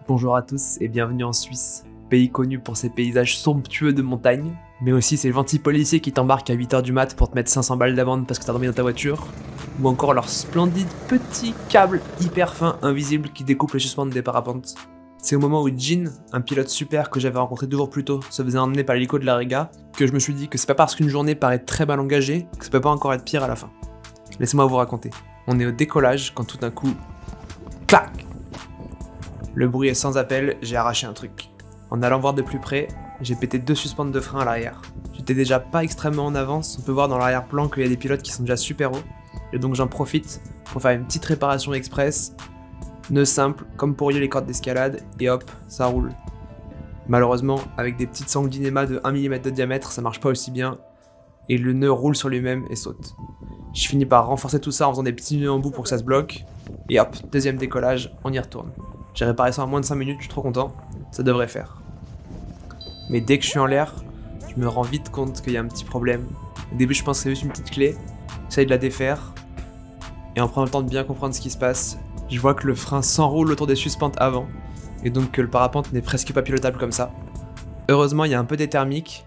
Bonjour à tous et bienvenue en Suisse, pays connu pour ses paysages somptueux de montagne, mais aussi ces gentils policiers qui t'embarquent à 8h du mat pour te mettre 500 balles d'amende parce que t'as dormi dans ta voiture, ou encore leurs splendides petits câbles hyper fins invisibles qui découpent les suspentes des parapentes. C'est au moment où Jin, un pilote super que j'avais rencontré 2 jours plus tôt, se faisait emmener par l'hélico de la Riga, que je me suis dit que c'est pas parce qu'une journée paraît très mal engagée que ça peut pas encore être pire à la fin. Laissez-moi vous raconter. On est au décollage quand tout d'un coup... Clac! Le bruit est sans appel, j'ai arraché un truc. En allant voir de plus près, j'ai pété 2 suspentes de frein à l'arrière. J'étais déjà pas extrêmement en avance, on peut voir dans l'arrière-plan qu'il y a des pilotes qui sont déjà super hauts, et donc j'en profite pour faire une petite réparation express, nœud simple, comme pour lier les cordes d'escalade, et hop, ça roule. Malheureusement, avec des petites sangles d'inéma de 1 mm de diamètre, ça marche pas aussi bien, et le nœud roule sur lui-même et saute. Je finis par renforcer tout ça en faisant des petits nœuds en bout pour que ça se bloque, et hop, deuxième décollage, on y retourne. J'ai réparé ça en moins de 5 minutes, je suis trop content, ça devrait faire. Mais dès que je suis en l'air, je me rends vite compte qu'il y a un petit problème. Au début je pense que c'est juste une petite clé, j'essaye de la défaire, et en prenant le temps de bien comprendre ce qui se passe, je vois que le frein s'enroule autour des suspentes avant, et donc que le parapente n'est presque pas pilotable comme ça. Heureusement il y a un peu des thermiques,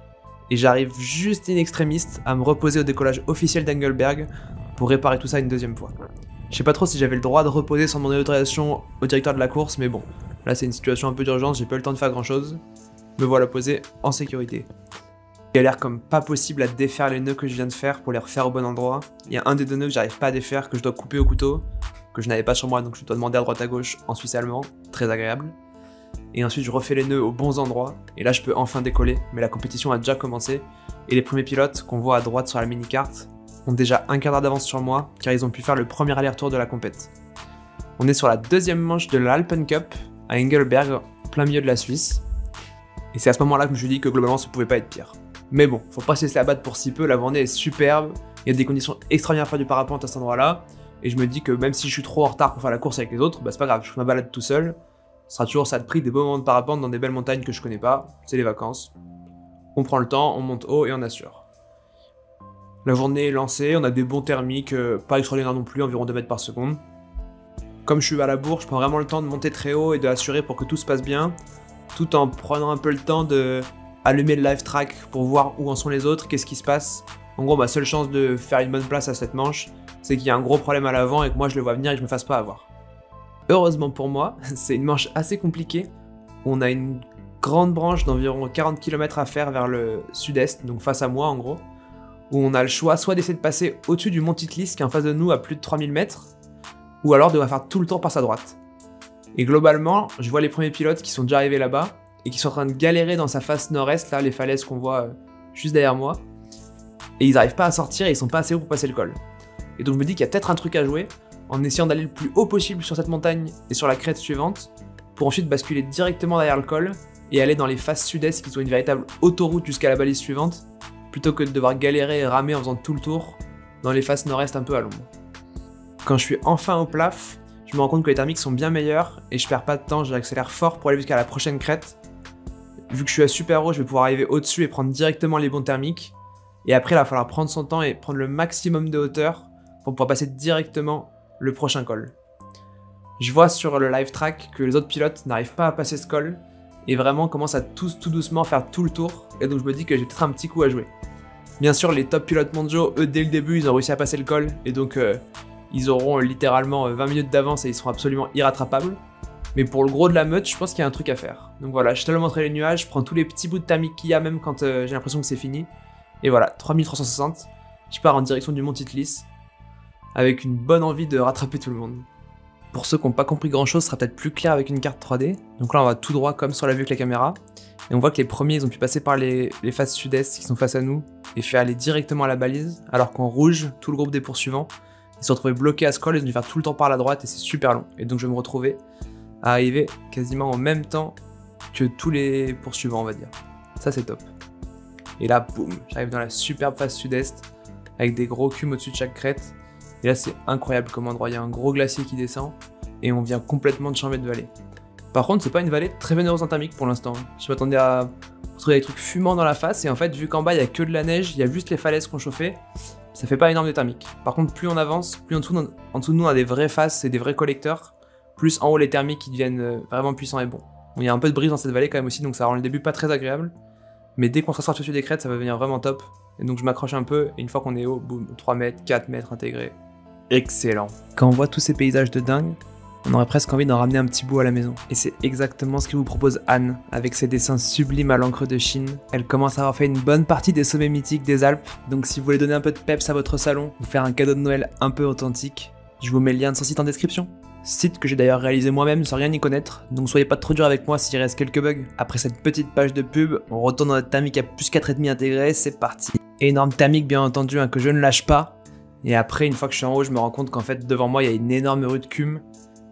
et j'arrive juste in extremis à me reposer au décollage officiel d'Engelberg pour réparer tout ça une deuxième fois. Je sais pas trop si j'avais le droit de reposer sans demander autorisation au directeur de la course, mais bon, là c'est une situation un peu d'urgence, j'ai pas eu le temps de faire grand chose. Me voilà posé en sécurité. Il a l'air comme pas possible à défaire les nœuds que je viens de faire pour les refaire au bon endroit. Il y a un des 2 nœuds que j'arrive pas à défaire, que je dois couper au couteau, que je n'avais pas sur moi donc je dois demander à droite à gauche en suisse allemand, très agréable. Et ensuite je refais les nœuds aux bons endroits, et là je peux enfin décoller, mais la compétition a déjà commencé, et les premiers pilotes qu'on voit à droite sur la mini-carte ont déjà un quart d'heure d'avance sur moi, car ils ont pu faire le premier aller-retour de la compète. On est sur la 2e manche de l'Alpen Cup, à Engelberg, plein milieu de la Suisse, et c'est à ce moment-là que je me suis dit que globalement ça pouvait pas être pire. Mais bon, faut pas se laisser abattre pour si peu, la journée est superbe, il y a des conditions extraordinaires à faire du parapente à cet endroit-là, et je me dis que même si je suis trop en retard pour faire la course avec les autres, bah c'est pas grave, je fais ma balade tout seul, ce sera toujours ça de prix des beaux moments de parapente dans des belles montagnes que je connais pas, c'est les vacances. On prend le temps, on monte haut et on assure. La journée est lancée, on a des bons thermiques, pas extraordinaires non plus, environ 2 mètres par seconde. Comme je suis à la bourre, je prends vraiment le temps de monter très haut et d'assurer pour que tout se passe bien, tout en prenant un peu le temps de allumer le live track pour voir où en sont les autres, qu'est-ce qui se passe. En gros, ma seule chance de faire une bonne place à cette manche, c'est qu'il y a un gros problème à l'avant et que moi je le vois venir et que je me fasse pas avoir. Heureusement pour moi, c'est une manche assez compliquée, où on a une grande branche d'environ 40 km à faire vers le sud-est, donc face à moi en gros, où on a le choix soit d'essayer de passer au-dessus du mont Titlis qui est en face de nous à plus de 3000 mètres, ou alors de faire tout le tour par sa droite. Et globalement, je vois les premiers pilotes qui sont déjà arrivés là-bas, et qui sont en train de galérer dans sa face nord-est, là, les falaises qu'on voit juste derrière moi, et ils n'arrivent pas à sortir et ils sont pas assez hauts pour passer le col. Et donc je me dis qu'il y a peut-être un truc à jouer, en essayant d'aller le plus haut possible sur cette montagne et sur la crête suivante, pour ensuite basculer directement derrière le col, et aller dans les faces sud-est qui sont une véritable autoroute jusqu'à la balise suivante, plutôt que de devoir galérer et ramer en faisant tout le tour dans les faces nord-est un peu à l'ombre. Quand je suis enfin au plaf, je me rends compte que les thermiques sont bien meilleurs et je perds pas de temps, j'accélère fort pour aller jusqu'à la prochaine crête. Vu que je suis à super haut, je vais pouvoir arriver au-dessus et prendre directement les bons thermiques. Et après, il va falloir prendre son temps et prendre le maximum de hauteur pour pouvoir passer directement le prochain col. Je vois sur le live track que les autres pilotes n'arrivent pas à passer ce col et vraiment commencent à tous tout doucement faire tout le tour, et donc je me dis que j'ai peut-être un petit coup à jouer. Bien sûr, les top pilotes mondiaux, eux, dès le début, ils ont réussi à passer le col, et donc ils auront littéralement 20 minutes d'avance et ils seront absolument irrattrapables. Mais pour le gros de la meute, je pense qu'il y a un truc à faire. Donc voilà, je te le montrer les nuages, je prends tous les petits bouts de thermique qu'il y a même quand j'ai l'impression que c'est fini. Et voilà, 3360, je pars en direction du mont Titlis, avec une bonne envie de rattraper tout le monde. Pour ceux qui n'ont pas compris grand chose, ce sera peut-être plus clair avec une carte 3D. Donc là on va tout droit comme sur la vue avec la caméra. Et on voit que les premiers ils ont pu passer par les faces sud-est qui sont face à nous et faire aller directement à la balise, alors qu'en rouge, tout le groupe des poursuivants, ils se sont retrouvés bloqués à ce col, ils ont dû faire tout le temps par la droite et c'est super long. Et donc je vais me retrouver à arriver quasiment en même temps que tous les poursuivants, on va dire. Ça c'est top. Et là, boum, j'arrive dans la superbe face sud-est avec des gros cumes au-dessus de chaque crête. Et là c'est incroyable comme endroit, il y a un gros glacier qui descend et on vient complètement de changer de vallée. Par contre c'est pas une vallée très vénéreuse en thermique pour l'instant. Je m'attendais à retrouver des trucs fumants dans la face et en fait vu qu'en bas il y a que de la neige, il y a juste les falaises qu'on chauffait, ça fait pas énorme de thermique. Par contre plus on avance, plus en dessous de nous on a des vraies faces et des vrais collecteurs plus en haut les thermiques qui deviennent vraiment puissants et bons. Bon, il y a un peu de brise dans cette vallée quand même aussi, donc ça rend le début pas très agréable. Mais dès qu'on se sort au-dessus des crêtes, ça va devenir vraiment top. Et donc je m'accroche un peu, et une fois qu'on est haut, boum, 3 mètres, 4 mètres intégrés. Excellent. Quand on voit tous ces paysages de dingue, on aurait presque envie d'en ramener un petit bout à la maison. Et c'est exactement ce que vous propose Anne, avec ses dessins sublimes à l'encre de Chine. Elle commence à avoir fait une bonne partie des sommets mythiques des Alpes, donc si vous voulez donner un peu de peps à votre salon, vous faire un cadeau de Noël un peu authentique, je vous mets le lien de son site en description. Site que j'ai d'ailleurs réalisé moi-même sans rien y connaître, donc soyez pas trop dur avec moi s'il reste quelques bugs. Après cette petite page de pub, on retourne dans notre thermique à plus 4,5 intégré, c'est parti. Énorme thermique bien entendu, que je ne lâche pas. Et après, une fois que je suis en haut, je me rends compte qu'en fait devant moi il y a une énorme rue de cum,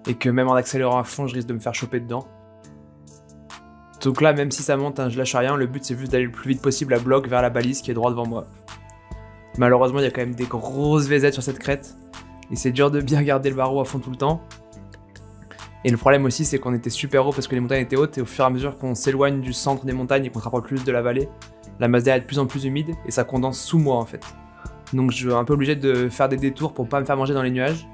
et que même en accélérant à fond, je risque de me faire choper dedans. Donc là, même si ça monte, je lâche rien, le but c'est juste d'aller le plus vite possible à bloc vers la balise qui est droit devant moi. Malheureusement, il y a quand même des grosses VZ sur cette crête, et c'est dur de bien garder le barreau à fond tout le temps. Et le problème aussi, c'est qu'on était super haut parce que les montagnes étaient hautes, et au fur et à mesure qu'on s'éloigne du centre des montagnes et qu'on se rapproche plus de la vallée, la masse d'air est de plus en plus humide, et ça condense sous moi en fait. Donc je suis un peu obligé de faire des détours pour pas me faire manger dans les nuages.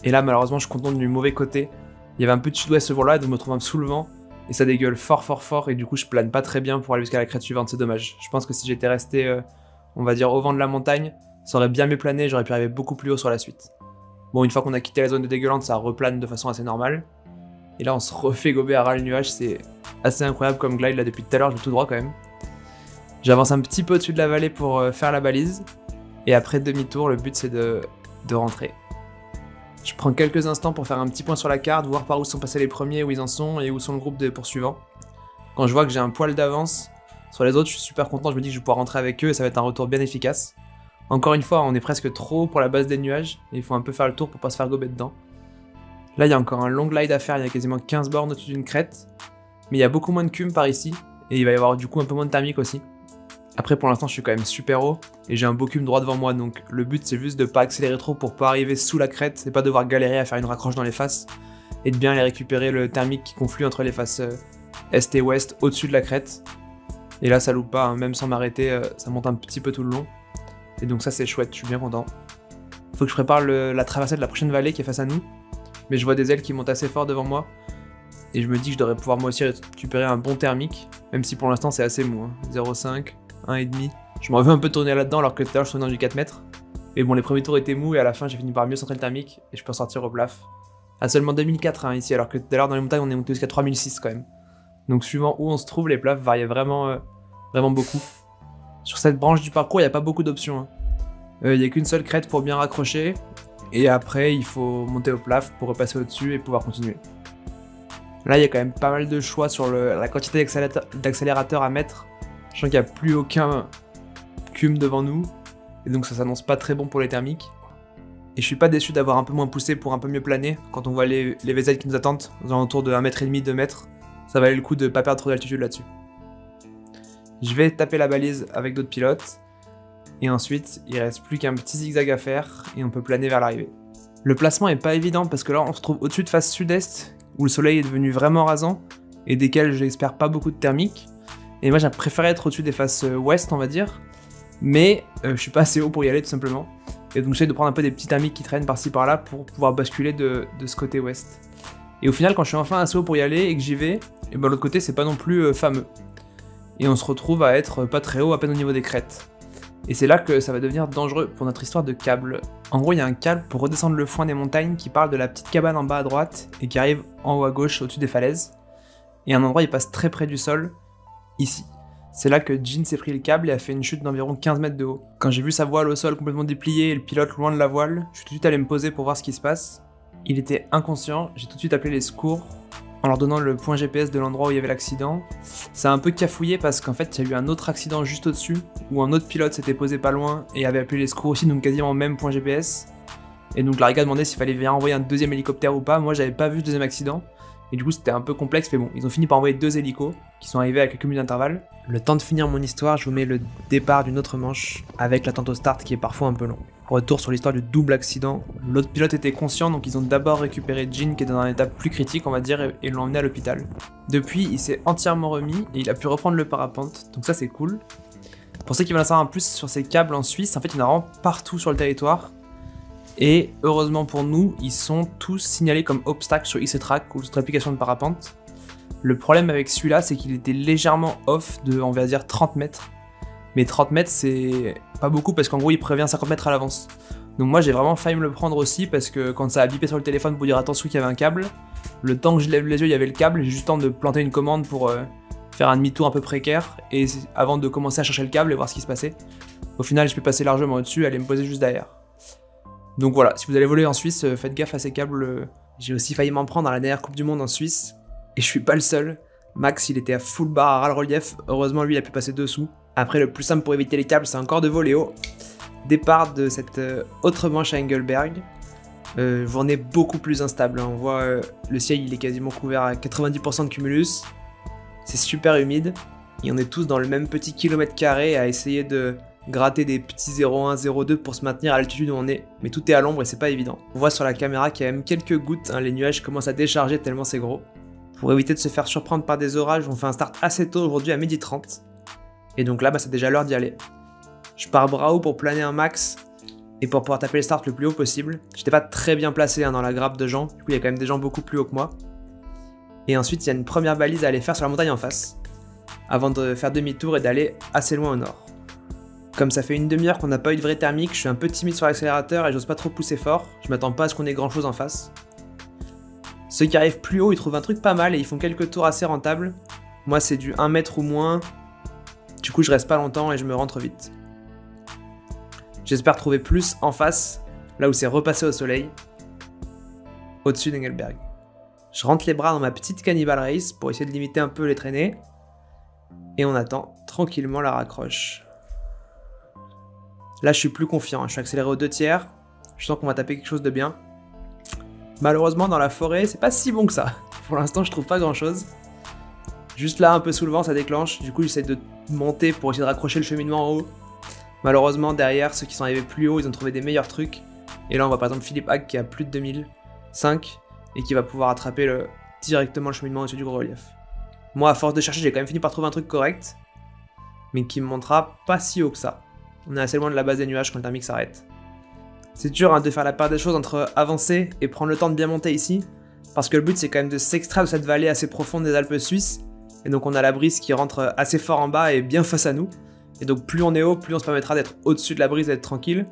Et là, malheureusement, je contourne du mauvais côté. Il y avait un peu de sud-ouest ce jour-là, donc je me trouve sous le vent, et ça dégueule fort, et du coup, je plane pas très bien pour aller jusqu'à la crête suivante, c'est dommage. Je pense que si j'étais resté, on va dire, au vent de la montagne, ça aurait bien mieux plané, j'aurais pu arriver beaucoup plus haut sur la suite. Bon, une fois qu'on a quitté la zone de dégueulante, ça replane de façon assez normale. Et là, on se refait gober à ras le nuage, c'est assez incroyable comme glide, là, depuis tout à l'heure, je vais tout droit quand même. J'avance un petit peu au-dessus de la vallée pour faire la balise, et après demi-tour, le but c'est de rentrer. Je prends quelques instants pour faire un petit point sur la carte, voir par où sont passés les premiers, où ils en sont, et où sont le groupe de poursuivants. Quand je vois que j'ai un poil d'avance sur les autres, je suis super content, je me dis que je vais pouvoir rentrer avec eux, et ça va être un retour bien efficace. Encore une fois, on est presque trop haut pour la base des nuages, et il faut un peu faire le tour pour pas se faire gober dedans. Là, il y a encore un long glide à faire, il y a quasiment 15 bornes au-dessus d'une crête, mais il y a beaucoup moins de cum par ici, et il va y avoir du coup un peu moins de thermique aussi. Après, pour l'instant, je suis quand même super haut, et j'ai un beau cum droit devant moi, donc le but c'est juste de pas accélérer trop pour pas arriver sous la crête, et pas devoir galérer à faire une raccroche dans les faces, et de bien aller récupérer le thermique qui conflue entre les faces est et ouest au-dessus de la crête. Et là, ça loupe pas, même sans m'arrêter, ça monte un petit peu tout le long, et donc ça c'est chouette, je suis bien content. Faut que je prépare la traversée de la prochaine vallée qui est face à nous, mais je vois des ailes qui montent assez fort devant moi, et je me dis que je devrais pouvoir moi aussi récupérer un bon thermique, même si pour l'instant c'est assez mou, 0,5, 1,5. Je m'en veux un peu tourner là-dedans alors que tout à l'heure je tournais dans du 4 mètres. Mais bon, les premiers tours étaient mous et à la fin j'ai fini par mieux centrer le thermique et je peux sortir au plaf. À seulement 2004 ici, alors que tout à l'heure dans les montagnes on est monté jusqu'à 3006 quand même. Donc suivant où on se trouve, les plafs variaient vraiment beaucoup. Sur cette branche du parcours, il n'y a pas beaucoup d'options. Il n'y a qu'une seule crête pour bien raccrocher, et après il faut monter au plaf pour repasser au-dessus et pouvoir continuer. Là il y a quand même pas mal de choix sur la quantité d'accélérateur à mettre. Je sens qu'il n'y a plus aucun cum devant nous, et donc ça s'annonce pas très bon pour les thermiques. Et je suis pas déçu d'avoir un peu moins poussé pour un peu mieux planer, quand on voit les VZ qui nous attendent, aux alentours de 1,5 m, 2 mètres, ça valait le coup de pas perdre trop d'altitude là-dessus. Je vais taper la balise avec d'autres pilotes, et ensuite il reste plus qu'un petit zigzag à faire, et on peut planer vers l'arrivée. Le placement est pas évident, parce que là on se trouve au-dessus de face sud-est, où le soleil est devenu vraiment rasant, et desquels j'espère pas beaucoup de thermique. Et moi j'ai préféré être au-dessus des faces ouest on va dire, mais je suis pas assez haut pour y aller tout simplement. Et donc j'essaie de prendre un peu des petits thermiques qui traînent par-ci par-là pour pouvoir basculer de ce côté ouest. Et au final quand je suis enfin assez haut pour y aller et que j'y vais, et ben l'autre côté c'est pas non plus fameux. Et on se retrouve à être pas très haut, à peine au niveau des crêtes. Et c'est là que ça va devenir dangereux pour notre histoire de câble. En gros il y a un câble pour redescendre le foin des montagnes qui parle de la petite cabane en bas à droite et qui arrive en haut à gauche au-dessus des falaises. Et à un endroit il passe très près du sol, ici. C'est là que Jean s'est pris le câble et a fait une chute d'environ 15 mètres de haut. Quand j'ai vu sa voile au sol complètement dépliée et le pilote loin de la voile, je suis tout de suite allé me poser pour voir ce qui se passe. Il était inconscient, j'ai tout de suite appelé les secours en leur donnant le point GPS de l'endroit où il y avait l'accident. Ça a un peu cafouillé parce qu'en fait il y a eu un autre accident juste au-dessus, où un autre pilote s'était posé pas loin et avait appelé les secours aussi, donc quasiment au même point GPS. Et donc la Riga demandait s'il fallait bien envoyer un deuxième hélicoptère ou pas. Moi j'avais pas vu ce deuxième accident. Et du coup c'était un peu complexe, mais bon, ils ont fini par envoyer 2 hélicos, qui sont arrivés à quelques minutes d'intervalle. Le temps de finir mon histoire, je vous mets le départ d'une autre manche, avec l'attente au start qui est parfois un peu long. Retour sur l'histoire du double accident. L'autre pilote était conscient, donc ils ont d'abord récupéré Jean qui est dans un état plus critique on va dire, et l'ont emmené à l'hôpital. Depuis, il s'est entièrement remis, et il a pu reprendre le parapente, donc ça c'est cool. Pour ceux qui veulent en savoir un plus sur ces câbles en Suisse, en fait il y en a vraiment partout sur le territoire. Et heureusement pour nous, ils sont tous signalés comme obstacles sur EasyTrack ou sur l'application de parapente. Le problème avec celui-là, c'est qu'il était légèrement off de, on va dire, 30 mètres. Mais 30 mètres, c'est pas beaucoup parce qu'en gros, il prévient 50 mètres à l'avance. Donc moi, j'ai vraiment failli me le prendre aussi parce que quand ça a bipé sur le téléphone pour dire attention qu'il y avait un câble, le temps que je lève les yeux, il y avait le câble, j'ai juste le temps de planter une commande pour faire un demi-tour un peu précaire et avant de commencer à chercher le câble et voir ce qui se passait. Au final, je peux passer largement au-dessus et aller me poser juste derrière. Donc voilà, si vous allez voler en Suisse, faites gaffe à ces câbles. J'ai aussi failli m'en prendre à la dernière Coupe du Monde en Suisse. Et je suis pas le seul. Max, il était à full bar à ras le relief. Heureusement, lui, il a pu passer dessous. Après, le plus simple pour éviter les câbles, c'est encore de voler haut. Départ de cette autre manche à Engelberg. Journée beaucoup plus instable. On voit le ciel, il est quasiment couvert à 90% de cumulus. C'est super humide. Et on est tous dans le même petit kilomètre carré à essayer de gratter des petits 0,1, 0,2 pour se maintenir à l'altitude où on est. Mais tout est à l'ombre et c'est pas évident. On voit sur la caméra qu'il y a même quelques gouttes. Les nuages commencent à décharger tellement c'est gros. Pour éviter de se faire surprendre par des orages, on fait un start assez tôt aujourd'hui à 12h30. Et donc là, c'est déjà l'heure d'y aller. Je pars bras haut pour planer un max et pour pouvoir taper le start le plus haut possible. J'étais pas très bien placé dans la grappe de gens, du coup il y a quand même des gens beaucoup plus hauts que moi. Et ensuite il y a une première balise à aller faire sur la montagne en face, avant de faire demi-tour et d'aller assez loin au nord. Comme ça fait une demi-heure qu'on n'a pas eu de vrai thermique, je suis un peu timide sur l'accélérateur et j'ose pas trop pousser fort, je m'attends pas à ce qu'on ait grand chose en face. Ceux qui arrivent plus haut, ils trouvent un truc pas mal et ils font quelques tours assez rentables. Moi c'est du 1 mètre ou moins, du coup je reste pas longtemps et je me rentre vite. J'espère trouver plus en face, là où c'est repassé au soleil, au-dessus d'Engelberg. Je rentre les bras dans ma petite Cannibal Race pour essayer de limiter un peu les traînées, et on attend tranquillement la raccroche. Là je suis plus confiant, je suis accéléré aux 2 tiers, je sens qu'on va taper quelque chose de bien. Malheureusement dans la forêt, c'est pas si bon que ça. Pour l'instant je trouve pas grand chose. Juste là un peu sous le vent ça déclenche, du coup j'essaie de monter pour essayer de raccrocher le cheminement en haut. Malheureusement derrière ceux qui sont arrivés plus haut ils ont trouvé des meilleurs trucs. Et là on voit par exemple Philippe Hague qui a plus de 2005 et qui va pouvoir attraper directement le cheminement au-dessus du gros relief. Moi à force de chercher j'ai quand même fini par trouver un truc correct, mais qui me montera pas si haut que ça. On est assez loin de la base des nuages quand le thermique s'arrête. C'est dur de faire la part des choses entre avancer et prendre le temps de bien monter ici, parce que le but c'est quand même de s'extraire de cette vallée assez profonde des Alpes suisses, et donc on a la brise qui rentre assez fort en bas et bien face à nous, et donc plus on est haut, plus on se permettra d'être au-dessus de la brise et d'être tranquille,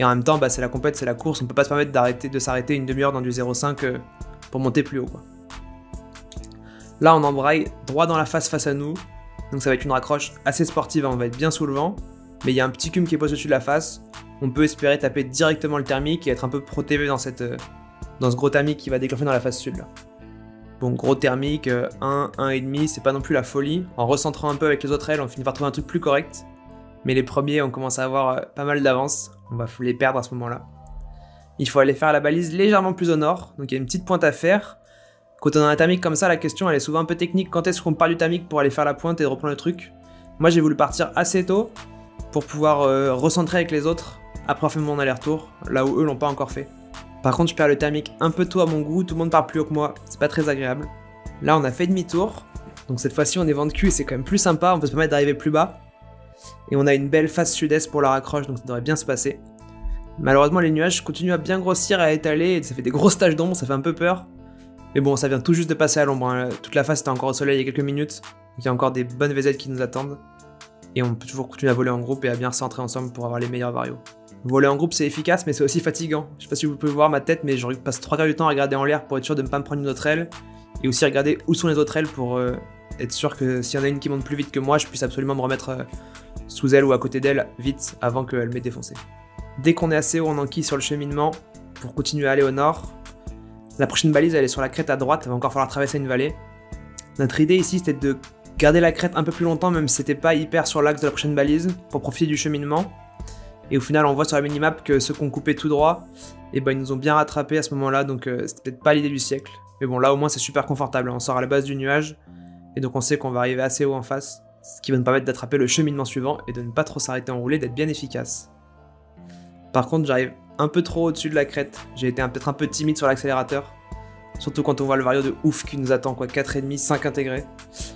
et en même temps c'est la compète, c'est la course, on peut pas se permettre de s'arrêter une demi-heure dans du 0,5 pour monter plus haut quoi. Là on embraye droit dans la face à nous, donc ça va être une raccroche assez sportive, on va être bien sous le vent, mais il y a un petit cum qui est posé au-dessus de la face. On peut espérer taper directement le thermique et être un peu protégé dans ce gros thermique qui va déclencher dans la phase sud là. Bon, gros thermique, 1, 1,5, c'est pas non plus la folie. En recentrant un peu avec les autres ailes, on finit par trouver un truc plus correct. Mais les premiers, on commence à avoir pas mal d'avance. On va les perdre à ce moment-là. Il faut aller faire la balise légèrement plus au nord, donc il y a une petite pointe à faire. Quand on a un thermique comme ça, la question elle est souvent un peu technique. Quand est-ce qu'on part du thermique pour aller faire la pointe et reprendre le truc? Moi j'ai voulu partir assez tôt pour pouvoir recentrer avec les autres après avoir fait mon aller-retour, là où eux l'ont pas encore fait. Par contre je perds le thermique un peu tôt à mon goût, tout le monde part plus haut que moi, c'est pas très agréable. Là on a fait demi-tour, donc cette fois-ci on est vent de cul et c'est quand même plus sympa, on peut se permettre d'arriver plus bas. Et on a une belle face sud-est pour la raccroche, donc ça devrait bien se passer. Malheureusement les nuages continuent à bien grossir et à étaler, et ça fait des grosses taches d'ombre, ça fait un peu peur. Mais bon, ça vient tout juste de passer à l'ombre, hein. Toute la face était encore au soleil il y a quelques minutes, donc il y a encore des bonnes VZ qui nous attendent. Et on peut toujours continuer à voler en groupe et à bien se centrer ensemble pour avoir les meilleurs varios. Voler en groupe c'est efficace mais c'est aussi fatigant. Je sais pas si vous pouvez voir ma tête mais je passe 3 quarts du temps à regarder en l'air pour être sûr de ne pas me prendre une autre aile. Et aussi regarder où sont les autres ailes pour être sûr que s'il y en a une qui monte plus vite que moi, je puisse absolument me remettre sous elle ou à côté d'elle vite avant qu'elle m'ait défoncé. Dès qu'on est assez haut on enquille sur le cheminement pour continuer à aller au nord. La prochaine balise elle est sur la crête à droite, il va encore falloir traverser une vallée. Notre idée ici c'était de garder la crête un peu plus longtemps même si c'était pas hyper sur l'axe de la prochaine balise pour profiter du cheminement. Et au final on voit sur la minimap que ceux qu'on coupait tout droit, et ben ils nous ont bien rattrapé à ce moment là, donc c'était peut-être pas l'idée du siècle. Mais bon là au moins c'est super confortable, on sort à la base du nuage, et donc on sait qu'on va arriver assez haut en face, ce qui va nous permettre d'attraper le cheminement suivant et de ne pas trop s'arrêter en roulée, d'être bien efficace. Par contre j'arrive un peu trop au-dessus de la crête, j'ai été peut-être un peu timide sur l'accélérateur, surtout quand on voit le vario de ouf qui nous attend quoi, 4,5, 5 intégrés.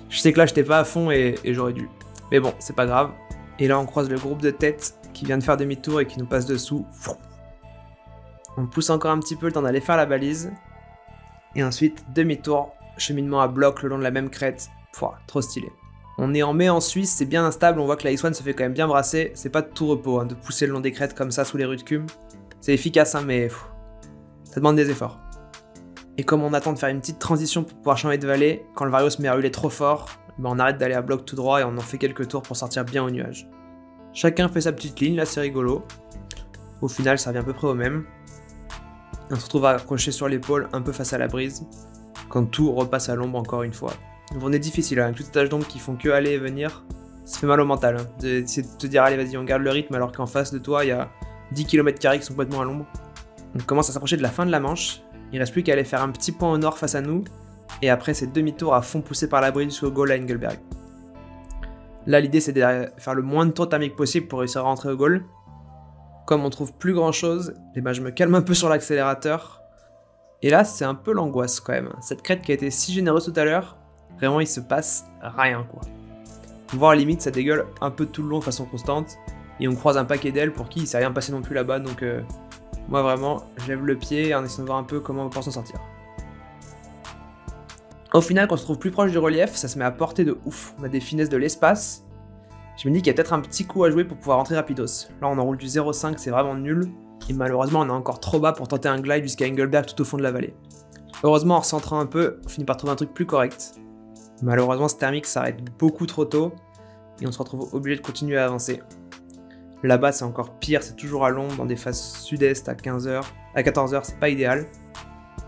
Je sais que là j'étais pas à fond et j'aurais dû, mais bon c'est pas grave. Et là on croise le groupe de tête qui vient de faire demi-tour et qui nous passe dessous. On pousse encore un petit peu le temps d'aller faire la balise. Et ensuite, demi-tour, cheminement à bloc le long de la même crête. Pouah, trop stylé. On est en mai en Suisse, c'est bien instable, on voit que la X1 se fait quand même bien brasser. C'est pas de tout repos, hein, de pousser le long des crêtes comme ça sous les rues de Cum. C'est efficace, hein, mais ça demande des efforts. Et comme on attend de faire une petite transition pour pouvoir changer de vallée, quand le vario se met à hurler trop fort, ben on arrête d'aller à bloc tout droit et on en fait quelques tours pour sortir bien au nuage. Chacun fait sa petite ligne, là c'est rigolo. Au final, ça revient à peu près au même. On se retrouve accroché sur l'épaule, un peu face à la brise, quand tout repasse à l'ombre encore une fois. Une journée difficile, hein, avec toutes ces tâches d'ombre qui font que aller et venir. Ça fait mal au mental, hein, d'essayer de te dire allez vas-y on garde le rythme alors qu'en face de toi il y a 10 km² qui sont complètement à l'ombre. On commence à s'approcher de la fin de la manche, il reste plus qu'à aller faire un petit point au nord face à nous, et après c'est demi-tour à fond poussé par la brise jusqu'au goal à Engelberg. Là l'idée c'est de faire le moins de tours thermiques possible pour réussir à rentrer au goal. Comme on trouve plus grand chose, et ben je me calme un peu sur l'accélérateur. Et là c'est un peu l'angoisse quand même. Cette crête qui a été si généreuse tout à l'heure, vraiment il se passe rien quoi. Voire limite ça dégueule un peu tout le long de façon constante. Et on croise un paquet d'ailes pour qui il s'est rien passé non plus là-bas. Donc moi vraiment je lève le pied en essayant de voir un peu comment on va s'en sortir. Au final quand on se trouve plus proche du relief, ça se met à portée de ouf. On a des finesses de l'espace. Je me dis qu'il y a peut-être un petit coup à jouer pour pouvoir rentrer rapidos. Là on enroule du 0,5, c'est vraiment nul. Et malheureusement on est encore trop bas pour tenter un glide jusqu'à Engelberg tout au fond de la vallée. Heureusement en recentrant un peu, on finit par trouver un truc plus correct. Malheureusement ce thermique s'arrête beaucoup trop tôt. Et on se retrouve obligé de continuer à avancer. Là-bas c'est encore pire, c'est toujours à l'ombre, dans des phases sud-est à 15h. À 14h c'est pas idéal.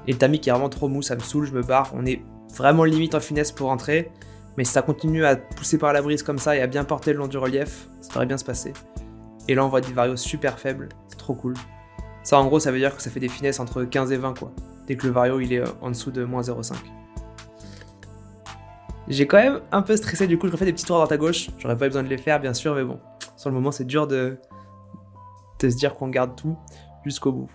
Et le thermique est vraiment trop mou, ça me saoule, je me barre. On est vraiment limite en finesse pour rentrer. Mais si ça continue à pousser par la brise comme ça et à bien porter le long du relief, ça devrait bien se passer. Et là on voit des varios super faibles, c'est trop cool. Ça en gros ça veut dire que ça fait des finesses entre 15 et 20 quoi, dès que le vario il est en dessous de moins 0,5. J'ai quand même un peu stressé, du coup je refais des petits tours à droite à gauche, j'aurais pas eu besoin de les faire bien sûr, mais bon, sur le moment c'est dur de se dire qu'on garde tout jusqu'au bout.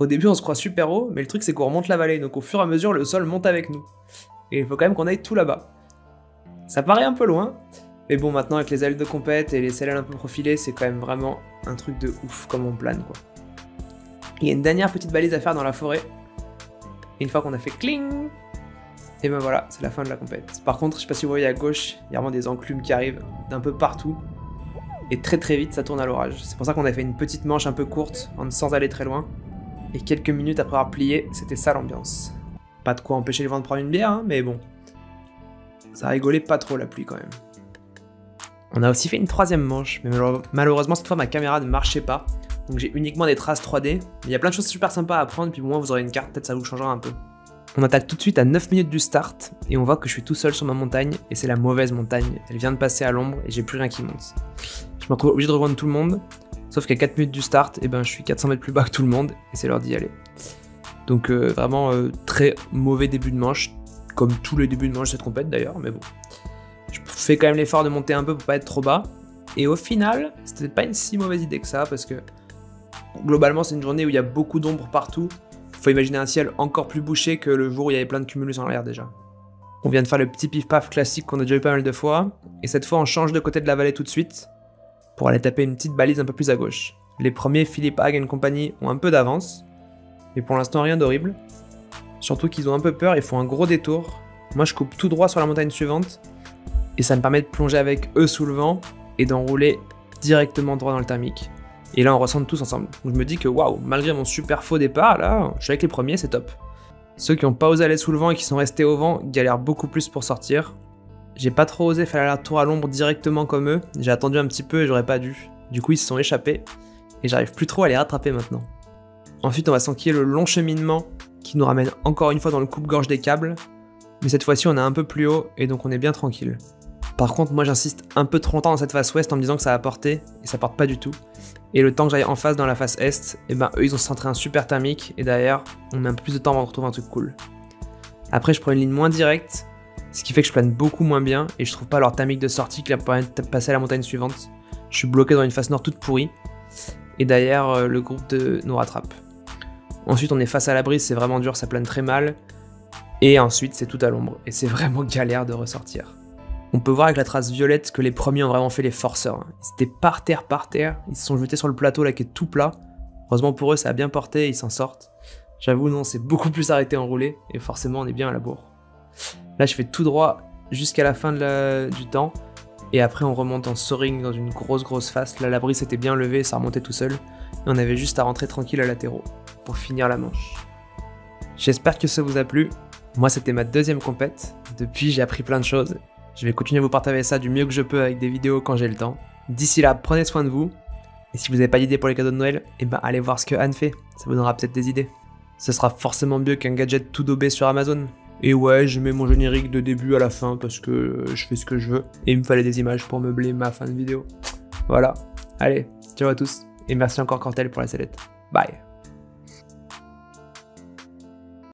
Au début on se croit super haut, mais le truc c'est qu'on remonte la vallée, donc au fur et à mesure le sol monte avec nous. Et il faut quand même qu'on aille tout là-bas. Ça paraît un peu loin, mais bon maintenant avec les ailes de compète et les sellelles un peu profilées, c'est quand même vraiment un truc de ouf comme on plane quoi. Il y a une dernière petite balise à faire dans la forêt, et une fois qu'on a fait cling, et ben voilà, c'est la fin de la compète. Par contre, je sais pas si vous voyez à gauche, il y a vraiment des enclumes qui arrivent d'un peu partout, et très vite ça tourne à l'orage. C'est pour ça qu'on a fait une petite manche un peu courte, sans aller très loin, et quelques minutes après avoir plié, c'était ça l'ambiance. Pas de quoi empêcher les vents de prendre une bière, hein, mais bon. Ça rigolait pas trop la pluie quand même. On a aussi fait une troisième manche, mais malheureusement cette fois ma caméra ne marchait pas, donc j'ai uniquement des traces 3D, mais il y a plein de choses super sympas à apprendre, puis au moins vous aurez une carte, peut-être ça vous changera un peu. On attaque tout de suite à 9 minutes du start, et on voit que je suis tout seul sur ma montagne, et c'est la mauvaise montagne, elle vient de passer à l'ombre, et j'ai plus rien qui monte. Je me retrouve obligé de rejoindre tout le monde, sauf qu'à 4 minutes du start, et ben je suis 400 mètres plus bas que tout le monde, et c'est l'heure d'y aller. Donc vraiment très mauvais début de manche, comme tous les débuts de manche de cette compète d'ailleurs, mais bon. Je fais quand même l'effort de monter un peu pour pas être trop bas. Et au final, c'était pas une si mauvaise idée que ça, parce que globalement c'est une journée où il y a beaucoup d'ombre partout. Faut imaginer un ciel encore plus bouché que le jour où il y avait plein de cumulus en l'air déjà. On vient de faire le petit pif-paf classique qu'on a déjà eu pas mal de fois, et cette fois on change de côté de la vallée tout de suite, pour aller taper une petite balise un peu plus à gauche. Les premiers, Philippe Hague et compagnie, ont un peu d'avance, mais pour l'instant rien d'horrible. Surtout qu'ils ont un peu peur et font un gros détour. Moi je coupe tout droit sur la montagne suivante, et ça me permet de plonger avec eux sous le vent, et d'enrouler directement droit dans le thermique. Et là on ressent tous ensemble. Donc je me dis que waouh, malgré mon super faux départ, là, je suis avec les premiers, c'est top. Ceux qui n'ont pas osé aller sous le vent et qui sont restés au vent galèrent beaucoup plus pour sortir. J'ai pas trop osé faire la tour à l'ombre directement comme eux, j'ai attendu un petit peu et j'aurais pas dû. Du coup ils se sont échappés, et j'arrive plus trop à les rattraper maintenant. Ensuite on va s'enquiller le long cheminement qui nous ramène encore une fois dans le coupe-gorge des câbles, mais cette fois-ci on est un peu plus haut et donc on est bien tranquille. Par contre moi j'insiste un peu trop longtemps dans cette face ouest en me disant que ça va porter, et ça porte pas du tout. Et le temps que j'aille en face dans la face est, et ben eux ils ont centré un super thermique, et derrière on met un peu plus de temps avant de retrouver un truc cool. Après je prends une ligne moins directe, ce qui fait que je plane beaucoup moins bien, et je trouve pas leur thermique de sortie qui leur permet de passer à la montagne suivante. Je suis bloqué dans une face nord toute pourrie, et derrière le groupe nous rattrape. Ensuite on est face à la brise, c'est vraiment dur, ça plane très mal, et ensuite c'est tout à l'ombre, et c'est vraiment galère de ressortir. On peut voir avec la trace violette que les premiers ont vraiment fait les forceurs. Ils étaient par terre, ils se sont jetés sur le plateau là qui est tout plat. Heureusement pour eux, ça a bien porté, ils s'en sortent. J'avoue, non, c'est beaucoup plus arrêté en roulé, et forcément, on est bien à la bourre. Là, je fais tout droit jusqu'à la fin du temps, et après, on remonte en soaring dans une grosse face. Là, la brise était bien levée, ça remontait tout seul, et on avait juste à rentrer tranquille à latéraux pour finir la manche. J'espère que ça vous a plu. Moi, c'était ma deuxième compète. Depuis, j'ai appris plein de choses. Je vais continuer à vous partager ça du mieux que je peux avec des vidéos quand j'ai le temps. D'ici là, prenez soin de vous. Et si vous n'avez pas d'idées pour les cadeaux de Noël, eh ben allez voir ce que Anne fait. Ça vous donnera peut-être des idées. Ce sera forcément mieux qu'un gadget tout daubé sur Amazon. Et ouais, je mets mon générique de début à la fin parce que je fais ce que je veux. Et il me fallait des images pour meubler ma fin de vidéo. Voilà. Allez, ciao à tous. Et merci encore Cortel pour la sellette. Bye.